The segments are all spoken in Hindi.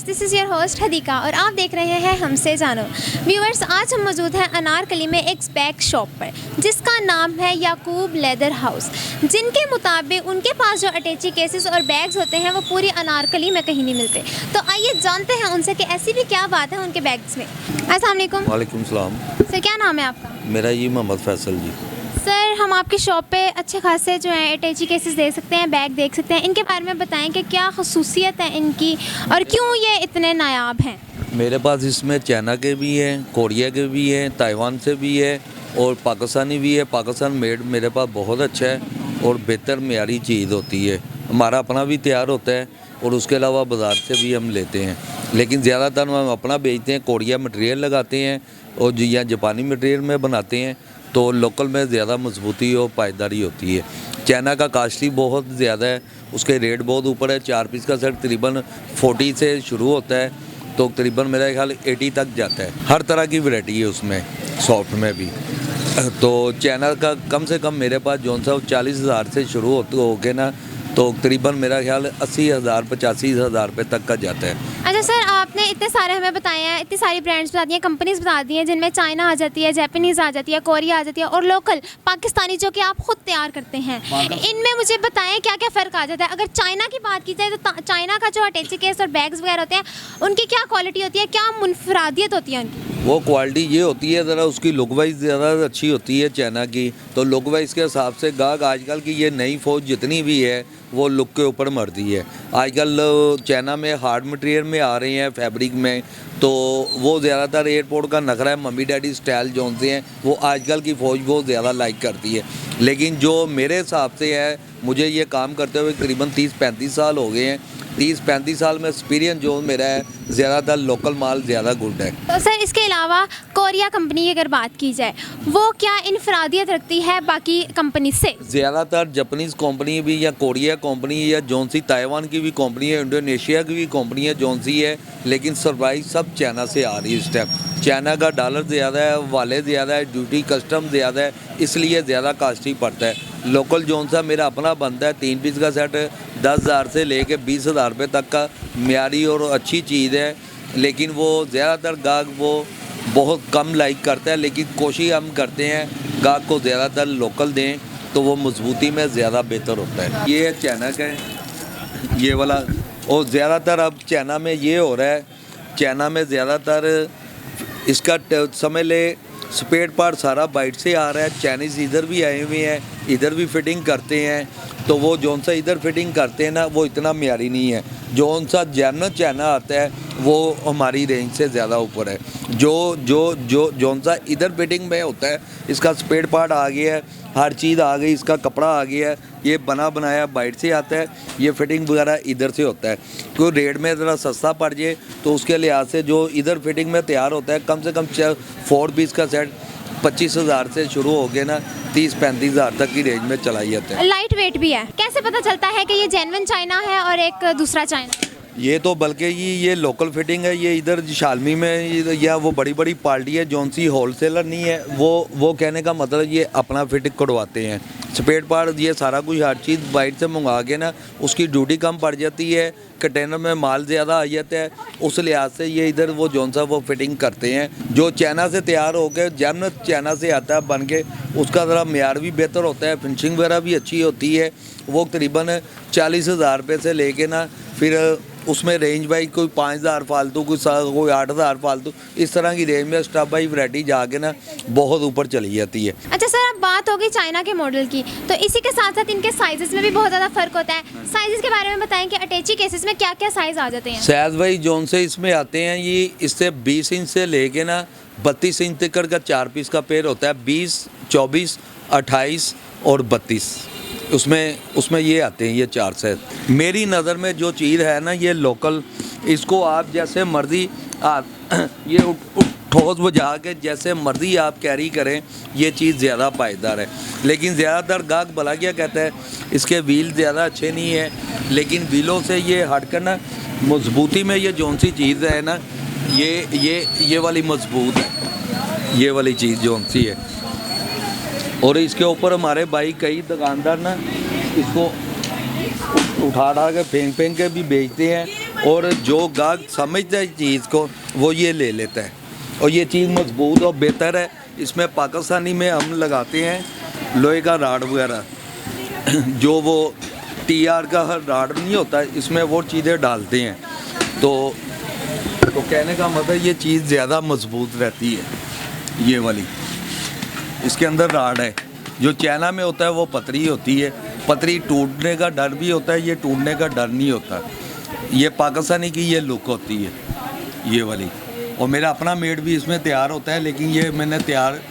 Viewers, this is your host Hadika और आप देख रहे हैं हमसे जानो। व्यूअर्स, आज हम मौजूद हैं अनारकली में एक बैग शॉप पर जिसका नाम है याकूब लेदर हाउस, जिनके मुताबिक उनके पास जो अटैची केसेस और बैग्स होते हैं वो पूरी अनारकली में कहीं नहीं मिलते। तो आइए जानते हैं उनसे कि ऐसी भी क्या बात है उनके बैग्स में। अस्सलाम वालेकुम। वालेकुम सलाम। सर, क्या नाम है आपका? मेरा ये मोहम्मद फैसल जी। सर, हम आपकी शॉप पे अच्छे खासे जो हैं अटैची केसेस देख सकते हैं, बैग देख सकते हैं। इनके बारे में बताएं कि क्या खसूसियत है इनकी और क्यों ये इतने नायाब हैं। मेरे पास इसमें चाइना के भी हैं, कोरिया के भी हैं, ताइवान से भी है और पाकिस्तानी भी है। पाकिस्तान मेड मेरे पास बहुत अच्छा है और बेहतर मेयारी चीज़ होती है। हमारा अपना भी तैयार होता है और उसके अलावा बाज़ार से भी हम लेते हैं, लेकिन ज़्यादातर हम अपना बेचते हैं। कोरिया मटेरियल लगाते हैं और या जापानी मटेरियल में बनाते हैं, तो लोकल में ज़्यादा मजबूती और पायदारी होती है। चाइना का कास्टली बहुत ज़्यादा है, उसके रेट बहुत ऊपर है। 4 पीस का सेट तकरीबन 40 से शुरू होता है, तो तकरीबन मेरा ख्याल 80 तक जाता है। हर तरह की वैरायटी है उसमें, सॉफ्ट में भी। तो चाइना का कम से कम मेरे पास जो सा 40,000 से शुरू हो गए ना, तो तकरीबन मेरा ख्याल 80,000 85,000 रुपये तक का जाता है। अच्छा सर, आपने इतने सारे हमें बताए हैं, इतनी सारी ब्रांड्स बता दी हैं, कंपनीज बता दी हैं, जिनमें चाइना आ जाती है, जापानीज़ आ जाती है, कोरिया आ जाती है और लोकल पाकिस्तानी जो कि आप खुद तैयार करते हैं। इनमें मुझे बताएं क्या क्या फ़र्क आ जाता है। अगर चाइना की बात की जाए तो चाइना का जो अटैची केस और बैग्स वगैरह होते हैं, उनकी क्या क्वालिटी होती है, क्या मुनफरादियत होती है उनकी? वो क्वालिटी ये होती है, ज़रा उसकी लुक वाइज ज़्यादा अच्छी होती है चाइना की। तो लुक वाइज के हिसाब से गाहक आजकल की ये नई फ़ौज जितनी भी है वो लुक के ऊपर मरती है। आजकल चाइना में हार्ड मटेरियल में आ रहे हैं, फैब्रिक में, तो वो ज़्यादातर एयरपोर्ट का नखरा है, मम्मी डैडी स्टाइल जो से हैं वो आजकल की फ़ौज बहुत ज़्यादा लाइक करती है। लेकिन जो मेरे हिसाब से है, मुझे ये काम करते हुए तकरीबन 30-35 साल हो गए हैं। 30-35 साल में एक्सपीरियंस जो मेरा है, ज़्यादातर लोकल माल ज़्यादा गुड है। तो सर, इसके अलावा कोरिया कंपनी की अगर बात की जाए, वो क्या इनफरादियत रखती है बाकी कंपनी से? ज़्यादातर जापानीज़ कंपनी भी या कोरिया कंपनी या जौनसी ताइवान की भी कंपनी है, इंडोनेशिया की भी कंपनी है जौनसी है, लेकिन सरप्राइज सब चाइना से आ रही है इस टाइम। चाइना का डॉलर ज़्यादा है, वाले ज़्यादा है, ड्यूटी कस्टम ज़्यादा है, इसलिए ज़्यादा कॉस्टली पड़ता है। लोकल जोन सा मेरा अपना बनता है, 3 पीस का सेट 10,000 से लेके 20,000 रुपये तक का मेयारी और अच्छी चीज़ है। लेकिन वो ज़्यादातर गाहक वो बहुत कम लाइक करता है, लेकिन कोशिश हम करते हैं गाहक को ज़्यादातर लोकल दें, तो वो मजबूती में ज़्यादा बेहतर होता है। ये है चाइना का है, ये वाला। और ज़्यादातर अब चाइना में ये हो रहा है, चाइना में ज़्यादातर इसका समझ ले स्पेयर पार्ट सारा बाइट से आ रहा है। चाइनीज़ इधर भी आए हुए हैं, इधर भी फिटिंग करते हैं, तो वो जौन सा इधर फिटिंग करते हैं ना, वो इतना मेयारी नहीं है। जौन सा जर्नल चाइना आता है वो हमारी रेंज से ज़्यादा ऊपर है। जौन सा इधर फिटिंग में होता है, इसका स्पेयर पार्ट आ गया है, हर चीज़ आ गई, इसका कपड़ा आ गया है, ये बना बनाया बाइट से आता है, ये फिटिंग वगैरह इधर से होता है। क्योंकि रेट में ज़रा सस्ता पड़ जाए, तो उसके लिहाज से जो इधर फिटिंग में तैयार होता है, कम से कम 4 पीस का सेट 25,000 से शुरू हो गए ना, 30-35,000 तक की रेंज में चला जाता है। लाइट वेट भी है। कैसे पता चलता है कि ये जेन्युइन चाइना है और एक दूसरा चाइना? ये तो बल्कि ये लोकल फिटिंग है। ये इधर शालमी में या वो बड़ी बड़ी पार्टी है जौन सी होलसेलर नहीं है, वो कहने का मतलब ये अपना फिटिंग करवाते हैं। स्पेयर पार्ट ये सारा कुछ हर चीज़ बाइट से मंगा के ना, उसकी ड्यूटी कम पड़ जाती है, कंटेनर में माल ज़्यादा आ जाता है, उस लिहाज से ये इधर वो जौन सा वो फिटिंग करते हैं। जो चाइना से तैयार हो के जब चाइना से आता है बन के, उसका ज़रा मेयार भी बेहतर होता है, फिनिशिंग वगैरह भी अच्छी होती है। वो तकरीबन 40,000 रुपये से लेके ना, फिर उसमें रेंज वाइज कोई 5,000 फालतू, कोई 8,000 फालतू, इस तरह की रेंज में स्टॉप बाई वैरायटी जाके ना बहुत ऊपर चली जाती है। अच्छा सर, अब बात होगी चाइना के मॉडल की, तो इसी के साथ साथ इनके साइजेस में भी बहुत ज़्यादा फ़र्क होता है। साइजेस के बारे में बताएं कि अटैची केसेस में क्या क्या साइज़ आ जाते हैं? साइज वाइज जोन से इसमें आते हैं, ये इससे 20 इंच से लेके ना 32 इंच तक का 4 पीस का पेयर होता है। 20, 24, 28 और 32 उसमें ये आते हैं, ये 4 सेट। मेरी नज़र में जो चीज़ है ना, ये लोकल, इसको आप जैसे मर्ज़ी ये ठोस बजा के जैसे मर्ज़ी आप कैरी करें, ये चीज़ ज़्यादा पायदार है। लेकिन ज़्यादातर गाहक भला क्या कहता है, इसके व्हील ज़्यादा अच्छे नहीं है, लेकिन व्हीलों से ये हट कर ना मजबूती में ये जौन सी चीज़ है ना, ये वाली मजबूत है, ये वाली चीज़ जौन सी है। और इसके ऊपर हमारे भाई कई दुकानदार ना इसको उठा के फेंक के भी बेचते हैं, और जो गाहक समझता है चीज़ को वो ये ले लेता है, और ये चीज़ मजबूत और बेहतर है। इसमें पाकिस्तानी में हम लगाते हैं लोहे का राड वगैरह, जो वो TR का राड नहीं होता, इसमें वो चीज़ें डालते हैं। तो कहने का मतलब ये चीज़ ज़्यादा मजबूत रहती है ये वाली। इसके अंदर राड है। जो चाइना में होता है वो पतरी होती है, पतरी टूटने का डर भी होता है, ये टूटने का डर नहीं होता। ये पाकिस्तानी की ये लुक होती है ये वाली। और मेरा अपना मेड भी इसमें तैयार होता है, लेकिन ये मैंने तैयार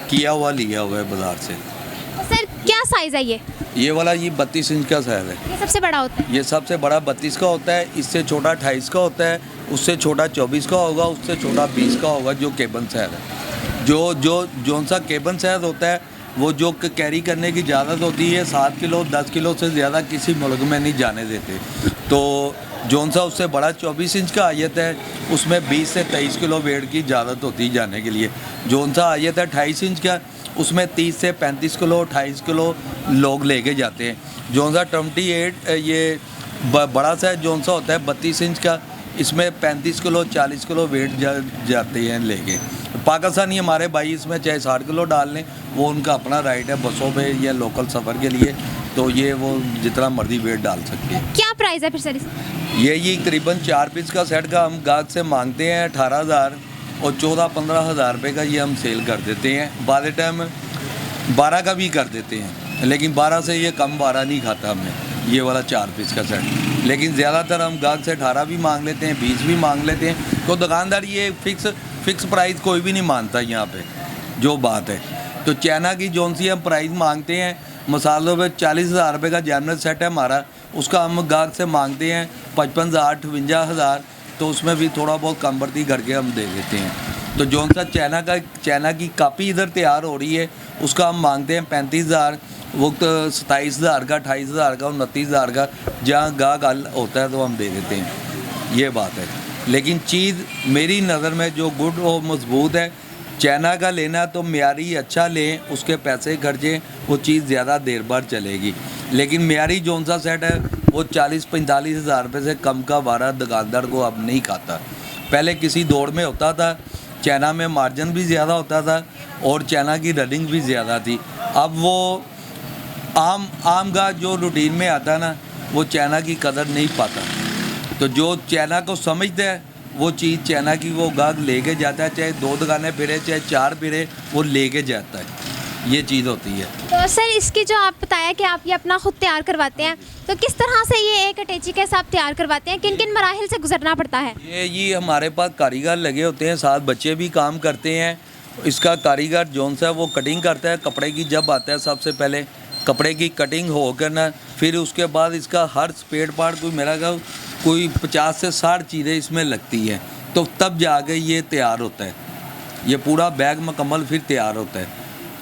किया हुआ लिया हुआ है बाज़ार से। सर क्या साइज़ है ये वाला ये 32 इंच का साइज़ है। ये सबसे बड़ा होता है? ये सबसे बड़ा 32 का होता है, इससे छोटा 28 का होता है, उससे छोटा 24 का होगा, उससे छोटा 20 का होगा, जो केबन साइज़ है। जो सा केबन साइज़ होता है वो जो कैरी करने की इजाज़त होती है 7 किलो 10 किलो से ज़्यादा किसी मुल्क में नहीं जाने देते। तो जौन सा उससे बड़ा 24 इंच का आयत है उसमें 20 से 23 किलो वेट की इजाज़त होती है जाने के लिए। जौन सा आयत है 28 इंच का उसमें 30 से 35 किलो 28 किलो लोग लेके जाते हैं। जौन सा 28 ये बड़ा सा जौन सा होता है 32 इंच का, इसमें 35 किलो 40 किलो वेट जाते हैं लेके। पाकिस्तानी हमारे भाई इसमें चाहे 60 किलो डाल लें, वो उनका अपना राइट है बसों पे या लोकल सफ़र के लिए, तो ये वो जितना मर्जी वेट डाल सकते हैं। क्या प्राइस है फिर सर इसका? ये तकरीबन 4 पीस का सेट का हम गाहक से मांगते हैं 18,000 और 14-15 हज़ार रुपये का ये हम सेल कर देते हैं। बाद टाइम 12 का भी कर देते हैं, लेकिन 12 से ये कम 12 नहीं खाता हमें ये वाला 4 पीस का सेट। लेकिन ज़्यादातर हम गाहक से 18 भी मांग लेते हैं, 20 भी मांग लेते हैं। तो दुकानदार ये फिक्स प्राइस कोई भी नहीं मानता यहाँ पे जो बात है। तो चाइना की जौन सी हम प्राइस मांगते हैं मसालों पे 40,000 रुपये का जनरल सेट है हमारा, उसका हम गाहक से मांगते हैं 55,000 58,000, तो उसमें भी थोड़ा बहुत कम बढ़ती करके हम दे देते हैं। तो जौन सा चाइना की कापी इधर तैयार हो रही है उसका हम मांगते हैं 35,000, वो 27,000 का 28,000 का 29,000 का, जहाँ गाहक होता है तो हम दे देते हैं ये बात है। लेकिन चीज़ मेरी नज़र में जो गुड और मजबूत है, चाइना का लेना तो म्यारी अच्छा लें, उसके पैसे खर्चें, वो चीज़ ज़्यादा देर बार चलेगी। लेकिन म्यारी जौन सा सेट है वो 40-45 हज़ार रुपये से कम का 12 दुकानदार को अब नहीं खाता। पहले किसी दौड़ में होता था, चाइना में मार्जिन भी ज़्यादा होता था और चाइना की रनिंग भी ज़्यादा थी। अब वो आम गाहक जो रूटीन में आता ना वो चाइना की कदर नहीं पाता। तो जो चाइना को समझता है वो चीज़ चाइना की वो गाहक लेके जाता है, चाहे 2 दुकानें फिरे चाहे 4 फिरे, वो लेके जाता है। ये चीज़ होती है। तो सर इसकी जो आप बताया कि आप ये अपना खुद तैयार करवाते हैं, तो किस तरह से ये एक अटैची कैसे आप तैयार करवाते हैं, किन किन मराहिल से गुजरना पड़ता है? ये हमारे पास कारीगर लगे होते हैं, 7 बच्चे भी काम करते हैं। इसका कारीगर जौन सा वो कटिंग करता है कपड़े की, जब आता है सबसे पहले कपड़े की कटिंग हो कर ना, फिर उसके बाद इसका हर स्पेयर पार्ट कोई 50 से 60 चीज़ें इसमें लगती हैं, तो तब जाके ये तैयार होता है। ये पूरा बैग मुकम्मल फिर तैयार होता है।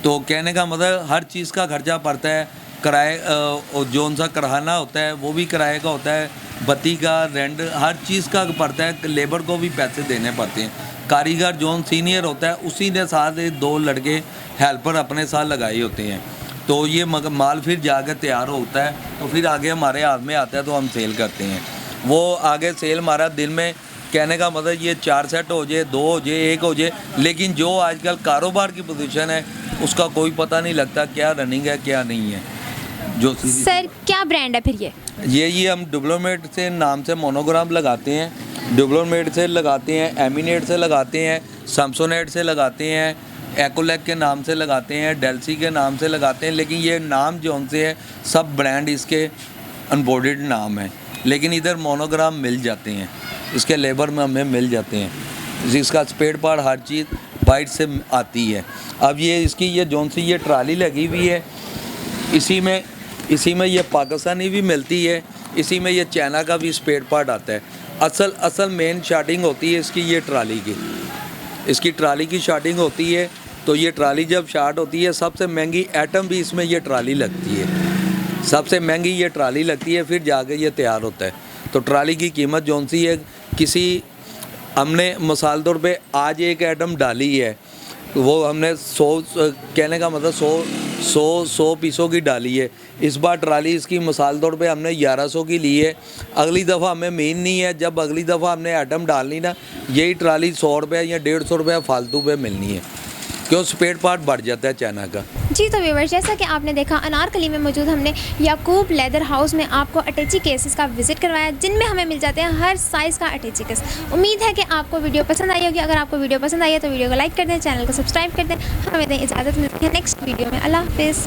तो कहने का मतलब हर चीज़ का खर्चा पड़ता है, किराए और जौन सा कराना होता है वो भी किराए का होता है, बत्ती का रेंट हर चीज़ का पड़ता है, लेबर को भी पैसे देने पड़ते हैं। कारीगर जौन सीनियर होता है उसी ने साथ 2 लड़के हेल्पर अपने साथ लगाए होते हैं। तो ये माल फिर जाकर तैयार होता है, तो फिर आगे हमारे हाथ में आता है तो हम सेल करते हैं। वो आगे सेल हमारा दिन में कहने का मतलब ये 4 सेट हो जाए, 2 हो जाए, 1 हो जाए, लेकिन जो आजकल कारोबार की पोजीशन है उसका कोई पता नहीं लगता क्या रनिंग है क्या नहीं है। जो सर क्या ब्रांड है फिर ये हम डुप्लोमेट से नाम से मोनोग्राम लगाते हैं, डुप्लोमेट से लगाते हैं, एमिनेट से लगाते हैं, सैमसोनेट से लगाते हैं, एकोलैक के नाम से लगाते हैं, डेल्सी के नाम से लगाते हैं। लेकिन ये नाम जो उनसे है सब ब्रांड इसके अनबोर्डेड नाम है, लेकिन इधर मोनोग्राम मिल जाते हैं, इसके लेबर में हमें मिल जाते हैं। इसका स्पेयर पार्ट हर चीज़ बाइट से आती है। अब ये इसकी ये जौन सी ये ट्राली लगी हुई है, इसी में ये पाकिस्तानी भी मिलती है, इसी में ये चाइना का भी स्पेयर पार्ट आता है। असल मेन शार्टिंग होती है इसकी ये ट्राली की, इसकी ट्राली की शार्टिंग होती है। तो ये ट्राली जब शार्ट होती है सबसे महंगी आइटम भी इसमें ये ट्राली लगती है, सबसे महंगी ये ट्राली लगती है, फिर जाके ये तैयार होता है। तो ट्राली की कीमत जौन सी है, हमने मिसाल तौर पे आज एक आइटम डाली है, वो हमने 100 कहने का मतलब 100 पीसों की डाली है। इस बार ट्राली इसकी मिसाल तौर पे हमने 1100 की ली है। अगली दफ़ा हमें मेन नहीं है, जब अगली दफ़ा हमने आइटम डालनी ना, यही ट्राली 100 रुपये या 150 रुपये फालतू पे मिलनी है, क्यों स्पेयर पार्ट बढ़ जाता है चाइना का। जी तो व्यूअर्स, जैसा कि आपने देखा अनारकली में मौजूद हमने याकूब लेदर हाउस में आपको अटैची केसेस का विजिट करवाया, जिनमें हमें मिल जाते हैं हर साइज़ का अटैची केस। उम्मीद है कि आपको वीडियो पसंद आई होगी। अगर आपको वीडियो पसंद आई है तो वीडियो को लाइक कर दें, चैनल को सब्सक्राइब कर दें। हमें दें इजाज़त, मिलती है नेक्स्ट वीडियो में। अल्लाह हाफिज़।